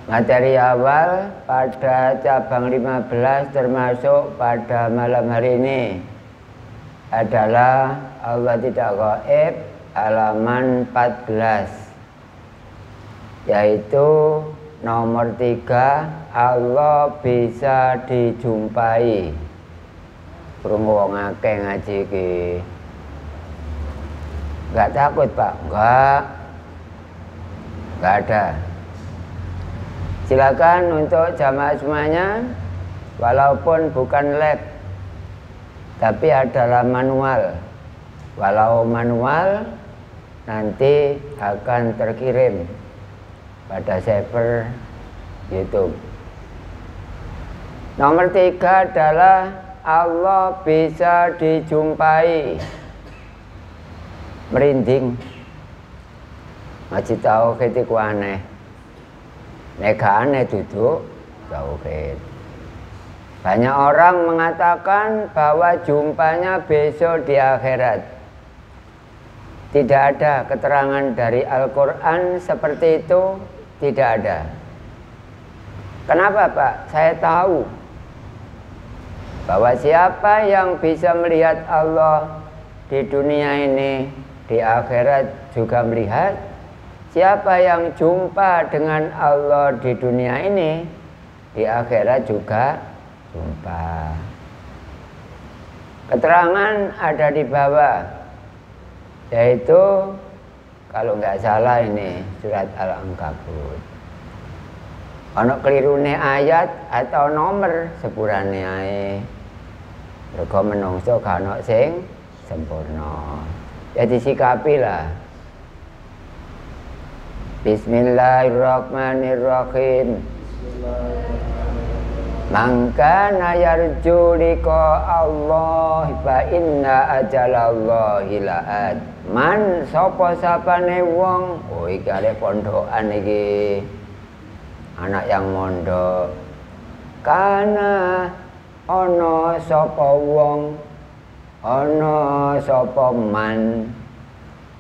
Materi awal pada cabang 15 termasuk pada malam hari ini adalah Allah tidak gaib, halaman 14, yaitu nomor 3, Allah bisa dijumpai. Krungu wong akeh ngaji iki. Enggak takut, Pak? Enggak ada. Silakan untuk jamaah semuanya, walaupun bukan lab, tapi adalah manual. Walau manual, nanti akan terkirim pada server YouTube. Nomor 3 adalah Allah bisa dijumpai. Merinding. Masih tahu ketiku aneh. Neka aneh duduk tauhid. Banyak orang mengatakan bahwa jumpanya besok di akhirat. Tidak ada keterangan dari Al-Quran seperti itu, tidak ada. Kenapa, Pak? Saya tahu bahwa siapa yang bisa melihat Allah di dunia ini, di akhirat juga melihat. Siapa yang jumpa dengan Allah di dunia ini, di akhirat juga jumpa. Keterangan ada di bawah, yaitu kalau nggak salah ini surat Al-Ankabut. Ono kelirune ayat atau nomor sepurane ae. Mergo menungso gak ono sing sempurna. Ya disikapi lah. Bismillahirrahmanirrahim. Mangkana yarju liqa Allah fa inna ajalallahi la'at. Man sapa sapane wong, oh iki arek pondokan iki. Anak yang mondok. Kana ana sapa wong, ana sapa man,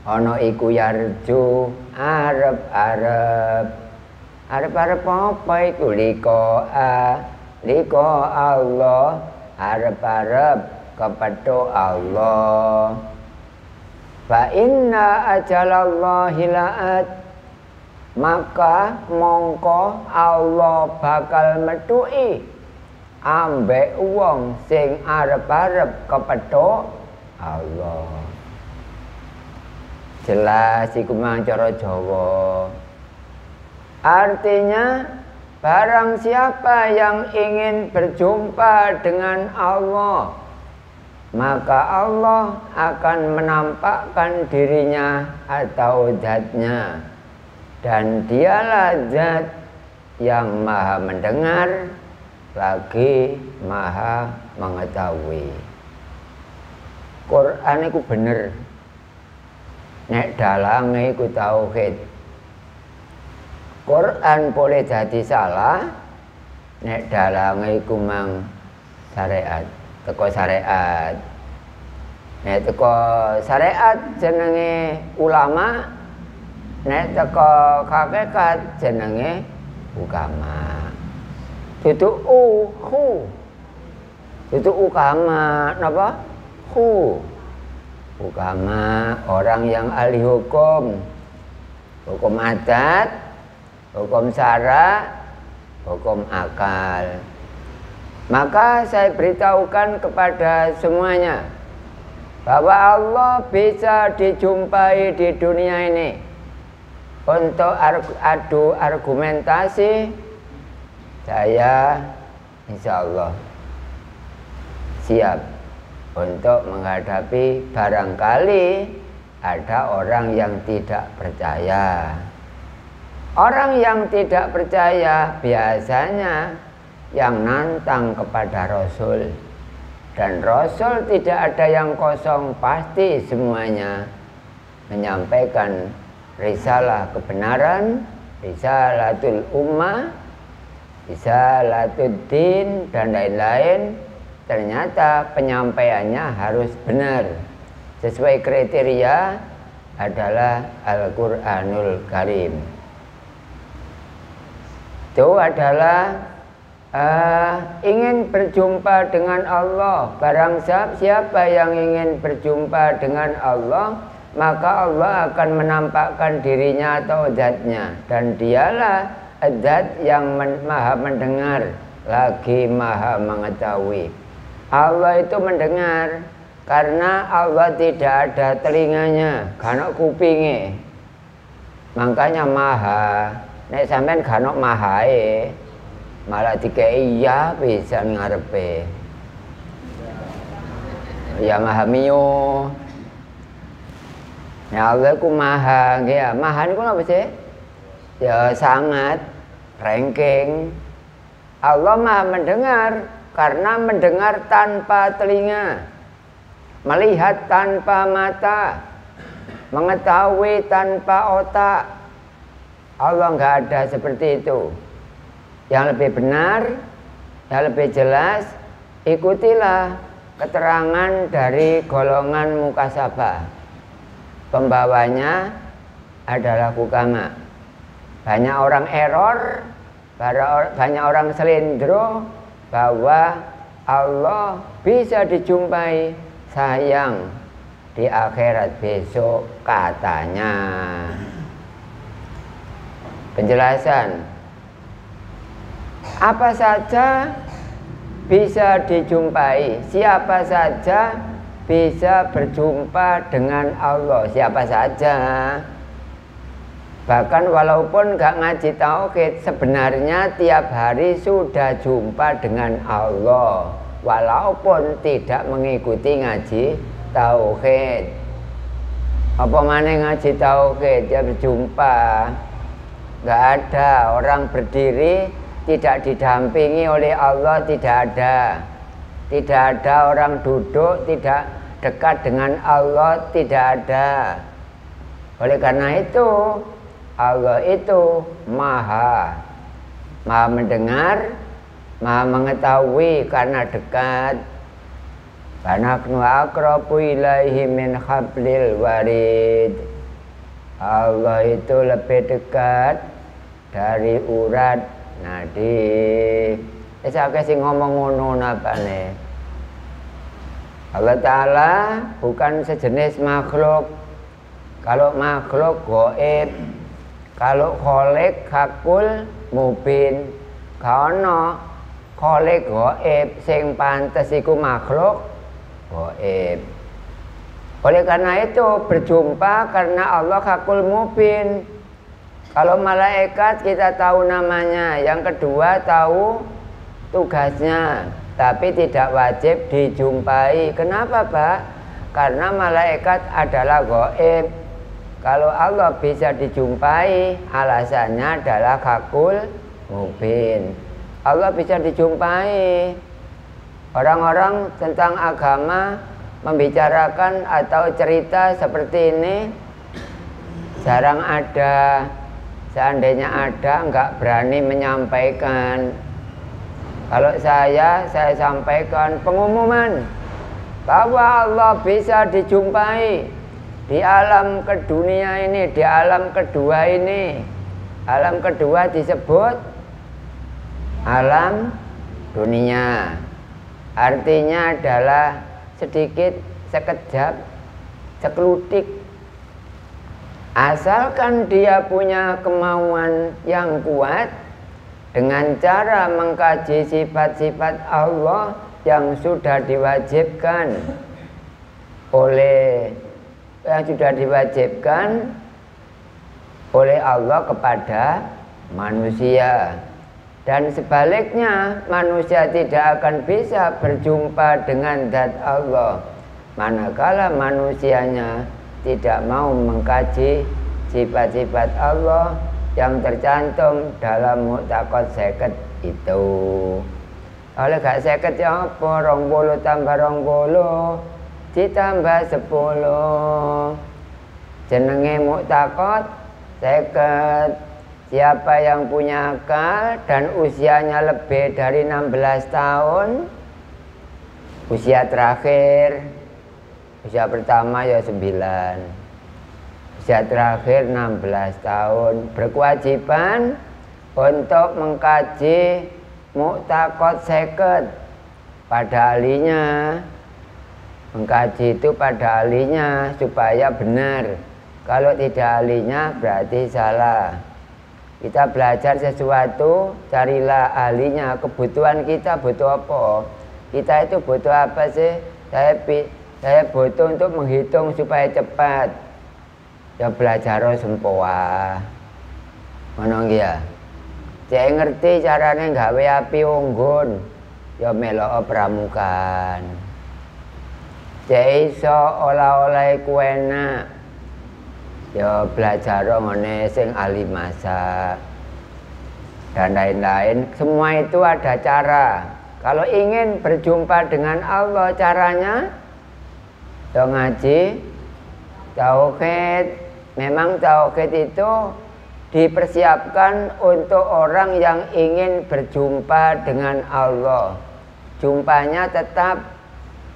ana iku yarju arep-arep apa iku liko Allah, arep-arep kepethuk Allah. Fa inna ajalallahi la'at, maka mongko Allah bakal metuki ambek wong sing arep-arep kepethuk Allah. Jelas iku mang cara Jawa. Artinya barang siapa yang ingin berjumpa dengan Allah, maka Allah akan menampakkan dirinya atau zatnya, dan dialah zat yang maha mendengar lagi maha mengetahui. Quran itu bener. Nek dalange iku tauhid. Quran boleh jadi salah, nek dalange iku mang syariat, teko syariat. Nek teko syariat jenenge ulama, nek teko hakikat jenenge ukama. Dudu Dudu ukama, napa? Ukama, orang yang ahli hukum adat, hukum syara, hukum akal. Maka saya beritahukan kepada semuanya bahwa Allah bisa dijumpai di dunia ini. Untuk adu argumentasi, saya insya Allah siap untuk menghadapi barangkali ada orang yang tidak percaya. Orang yang tidak percaya biasanya yang nantang kepada Rasul. Dan Rasul tidak ada yang kosong, pasti semuanya menyampaikan risalah kebenaran, risalatul ummah, risalatul din, dan lain-lain. Ternyata penyampaiannya harus benar sesuai kriteria adalah Al-Quranul Karim. itu adalah ingin berjumpa dengan Allah. Barang siapa yang ingin berjumpa dengan Allah, maka Allah akan menampakkan dirinya atau zatnya, dan dialah zat yang maha mendengar lagi maha mengetahui. Allah itu mendengar karena Allah tidak ada telinganya, gak kupinge, makanya maha. Nek sampean gak mahae, malah dikei iya bisa ngarepe. Ya maha mio. Ya Allah ku maha, ya maha niku apa sih? Ya sangat ranking. Allah maha mendengar karena mendengar tanpa telinga, melihat tanpa mata, mengetahui tanpa otak. Allah nggak ada seperti itu. Yang lebih benar, yang lebih jelas, ikutilah keterangan dari golongan mukasabah. Pembawanya adalah hukama. Banyak orang error, banyak orang selindro bahwa Allah bisa dijumpai, sayang di akhirat besok katanya. Penjelasan, apa saja bisa dijumpai, siapa saja bisa berjumpa dengan Allah, siapa saja. Bahkan walaupun gak ngaji tauhid, sebenarnya tiap hari sudah jumpa dengan Allah, walaupun tidak mengikuti ngaji tauhid. Apa mana ngaji tauhid dia berjumpa? Gak ada orang berdiri tidak didampingi oleh Allah, tidak ada. Tidak ada orang duduk tidak dekat dengan Allah, tidak ada. Oleh karena itu Allah itu maha mendengar, maha mengetahui karena dekat. Fanahnu aqrabu ilaihi min hablil warid. Allah itu lebih dekat dari urat nadi. Saya sing ngomong ngono napane. Allah Ta'ala bukan sejenis makhluk. Kalau makhluk gaib, kalau kholik hakul mubin. Karena kholik gaib sing pantes iku makhluk gaib. Oleh karena itu berjumpa karena Allah hakul mubin. Kalau malaikat kita tahu namanya, yang kedua tahu tugasnya, tapi tidak wajib dijumpai. Kenapa, Pak? Karena malaikat adalah gaib. Kalau Allah bisa dijumpai, alasannya adalah hakul mubin. Allah bisa dijumpai. Orang-orang tentang agama membicarakan atau cerita seperti ini jarang ada. Seandainya ada, nggak berani menyampaikan. Kalau saya sampaikan pengumuman bahwa Allah bisa dijumpai di alam kedunia ini, di alam kedua ini. Alam kedua disebut alam dunia. Artinya adalah sedikit, sekejap, seklutik. Asalkan dia punya kemauan yang kuat dengan cara mengkaji sifat-sifat Allah yang sudah diwajibkan oleh Allah kepada manusia. Dan sebaliknya, manusia tidak akan bisa berjumpa dengan zat Allah manakala manusianya tidak mau mengkaji sifat-sifat Allah yang tercantum dalam Mu'taqad 50 itu. Oleh gak 50 ya apa? 20 tambah 20 ditambah 10. Jenenge Mu'taqad 50. Siapa yang punya akal dan usianya lebih dari 16 tahun, usia terakhir, usia pertama ya 9, usia terakhir 16 tahun, berkewajiban untuk mengkaji mu'taqad seket pada ahlinya. Mengkaji itu pada ahlinya supaya benar. Kalau tidak ahlinya berarti salah. Kita belajar sesuatu, carilah ahlinya. Kebutuhan kita butuh apa? Kita itu butuh apa sih? Saya butuh untuk menghitung supaya cepat. Ya belajar sempoa. Ngono ya. Cek ngerti carane gawe api unggun. Ya melok pramukan. Cek iso olah-olah ku enak. Ya belajar ngene sing ahli masak. Dan lain-lain, semua itu ada cara. Kalau ingin berjumpa dengan Allah caranya ya ngaji tauhid. Memang tauhid itu dipersiapkan untuk orang yang ingin berjumpa dengan Allah. Jumpanya tetap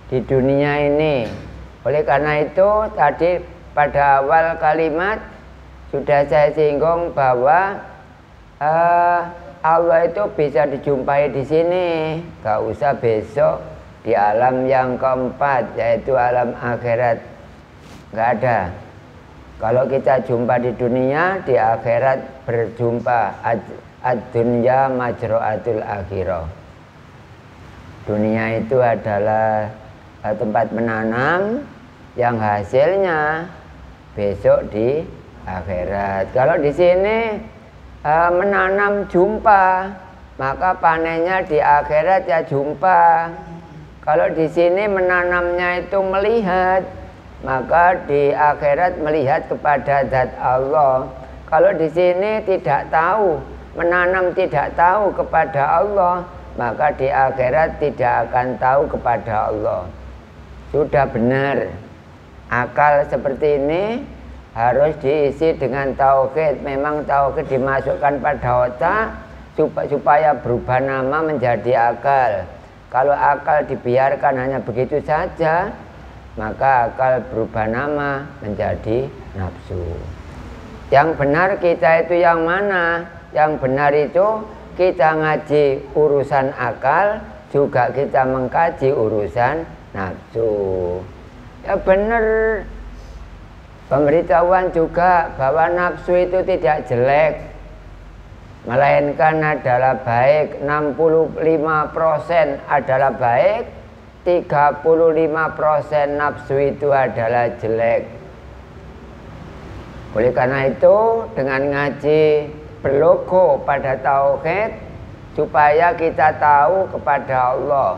di dunia ini. Oleh karena itu tadi pada awal kalimat sudah saya singgung bahwa Allah itu bisa dijumpai di sini, gak usah besok di alam yang keempat yaitu alam akhirat. Gak ada. Kalau kita jumpa di dunia, di akhirat berjumpa. Ad-dunya majro'atul akhirah. Dunia itu adalah tempat menanam yang hasilnya besok di akhirat. Kalau di sini menanam jumpa, maka panennya di akhirat ya jumpa. Kalau di sini menanamnya itu melihat, maka di akhirat melihat kepada zat Allah. Kalau di sini tidak tahu, menanam tidak tahu kepada Allah, maka di akhirat tidak akan tahu kepada Allah. Sudah benar. Akal seperti ini harus diisi dengan tauhid. Memang tauhid dimasukkan pada otak supaya berubah nama menjadi akal. Kalau akal dibiarkan hanya begitu saja, maka akal berubah nama menjadi nafsu. Yang benar kita itu yang mana? Yang benar itu kita ngaji urusan akal, juga kita mengkaji urusan nafsu. Ya benar. Pemberitahuan juga bahwa nafsu itu tidak jelek, melainkan adalah baik. 65% adalah baik, 35% nafsu itu adalah jelek. Oleh karena itu dengan ngaji berlogo pada tauhid supaya kita tahu kepada Allah.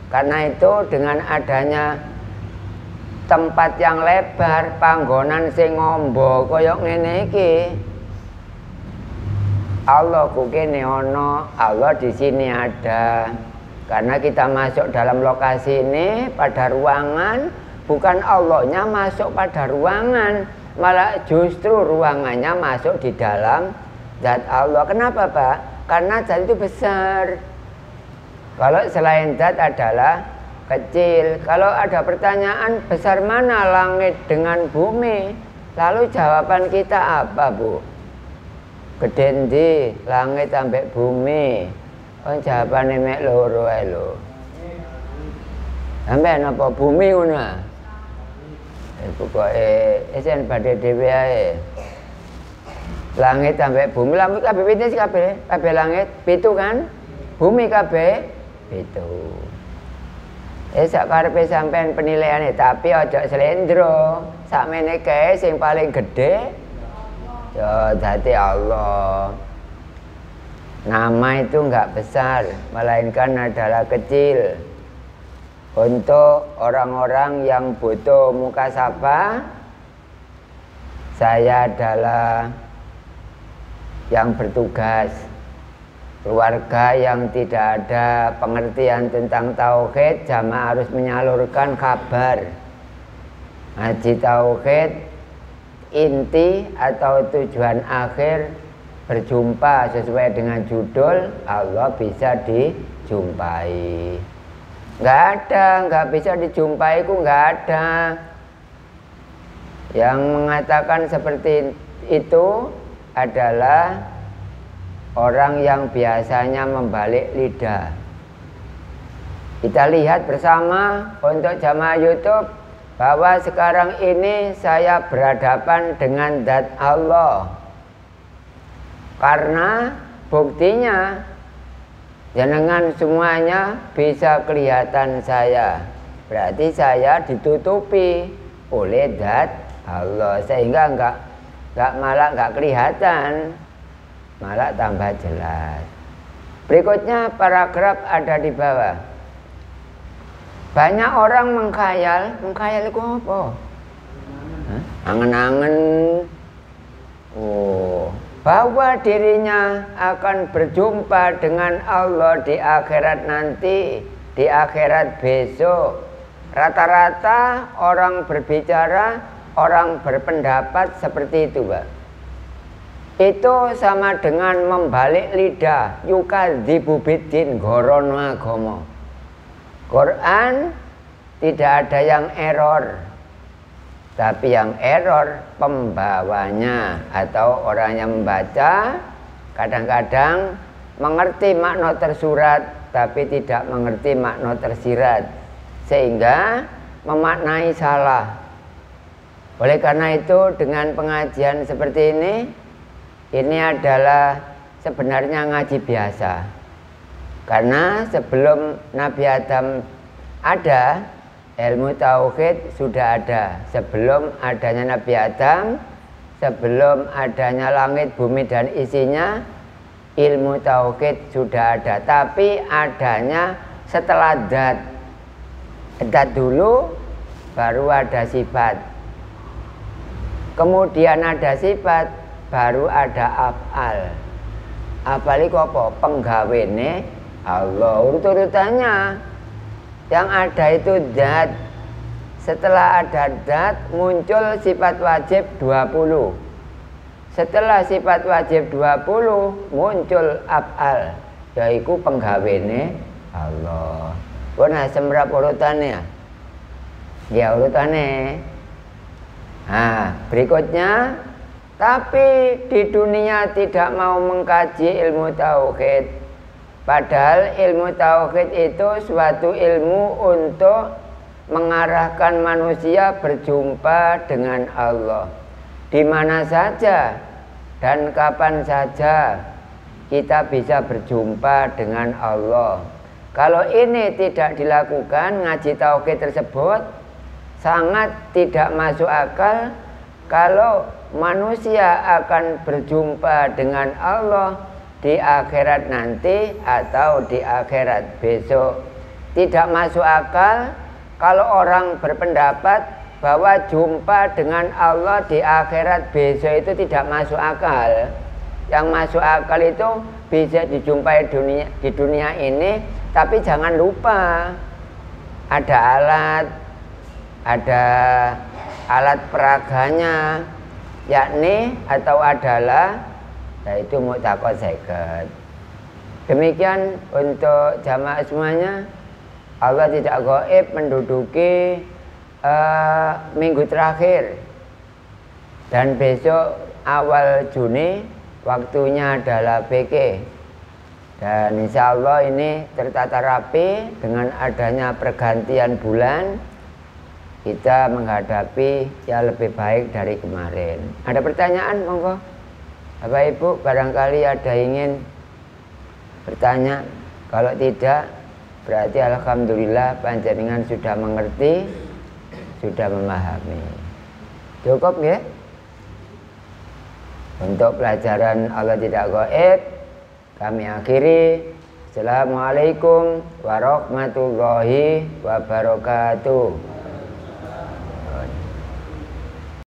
Karena itu dengan adanya tempat yang lebar, panggonan sing ngombo koyok ngene iki, Allah ku kene ono, Allah di sini ada. Karena kita masuk dalam lokasi ini pada ruangan, bukan Allahnya masuk pada ruangan, malah justru ruangannya masuk di dalam zat Allah. Kenapa Pak? Karena zat itu besar. Kalau selain zat adalah kecil. Kalau ada pertanyaan besar mana langit dengan bumi, lalu jawaban kita apa Bu? Gede ndi langit sampai bumi? Oh jawabannya mek loro ae lho. Sampai napa bumi ngono? Pokoke esen badhe dhewe ae. Langit sampai bumi, langit kabeh pinten sih kabeh? Kabeh langit pitu kan? Bumi kabeh pitu. Sak karepe sampean penilaiane, tapi aja slendro. Sakmene kae sing paling gedhe ya zati Allah. Nama itu enggak besar, melainkan adalah kecil. Untuk orang-orang yang butuh mukasabah, saya adalah yang bertugas. Keluarga yang tidak ada pengertian tentang tauhid, jamaah harus menyalurkan kabar. Ngaji tauhid, inti atau tujuan akhir berjumpa sesuai dengan judul, Allah bisa dijumpai. Nggak ada, nggak bisa dijumpai ku nggak ada. Yang mengatakan seperti itu adalah orang yang biasanya membalik lidah. Kita lihat bersama untuk jamaah YouTube bahwa sekarang ini saya berhadapan dengan zat Allah. Karena buktinya jenengan semuanya bisa kelihatan saya. Berarti saya ditutupi oleh zat Allah, sehingga malah enggak kelihatan, malah tambah jelas. Berikutnya paragraf ada di bawah. Banyak orang menghayal itu apa? Angen-angen. Bahwa dirinya akan berjumpa dengan Allah di akhirat nanti, di akhirat besok. Rata-rata orang berbicara, orang berpendapat seperti itu, Pak. Itu sama dengan membalik lidah, yukadzibu biddin, gorono agama. Quran tidak ada yang error, tapi yang error pembawanya atau orang yang membaca kadang-kadang mengerti makna tersurat tapi tidak mengerti makna tersirat, sehingga memaknai salah. Oleh karena itu dengan pengajian seperti ini adalah sebenarnya ngaji biasa. Karena sebelum Nabi Adam ada, ilmu tauhid sudah ada. Sebelum adanya Nabi Adam, sebelum adanya langit, bumi dan isinya, ilmu tauhid sudah ada. Tapi adanya setelah zat. Zat dulu baru ada sifat. Kemudian ada sifat, baru ada af'al. Af'al itu apa? Penggawene Allah. Urut-urutannya yang ada itu zat. Setelah ada zat muncul sifat wajib 20. Setelah sifat wajib 20 muncul af'al, yaitu penggawene Allah. Pernah semrap urutannya? Ya urutannya. Nah, berikutnya, tapi di dunia tidak mau mengkaji ilmu tauhid. Padahal ilmu tauhid itu suatu ilmu untuk mengarahkan manusia berjumpa dengan Allah. Di mana saja dan kapan saja kita bisa berjumpa dengan Allah. Kalau ini tidak dilakukan, ngaji tauhid tersebut sangat tidak masuk akal. Kalau manusia akan berjumpa dengan Allah di akhirat nanti atau di akhirat besok, tidak masuk akal. Kalau orang berpendapat bahwa jumpa dengan Allah di akhirat besok itu tidak masuk akal. Yang masuk akal itu bisa dijumpai di dunia ini, tapi jangan lupa ada alat peraganya, yakni atau adalah yaitu mu'taqad seket. Demikian untuk jamaah semuanya. Allah tidak gaib menduduki minggu terakhir, dan besok awal Juni waktunya adalah PK. Dan insya Allah ini tertata rapi dengan adanya pergantian bulan. Kita menghadapi yang lebih baik dari kemarin. Ada pertanyaan, monggo? Bapak Ibu barangkali ada ingin bertanya. Kalau tidak, berarti alhamdulillah panjenengan sudah mengerti, sudah memahami. Cukup ya? Untuk pelajaran Allah tidak gaib kami akhiri. Assalamualaikum warahmatullahi wabarakatuh.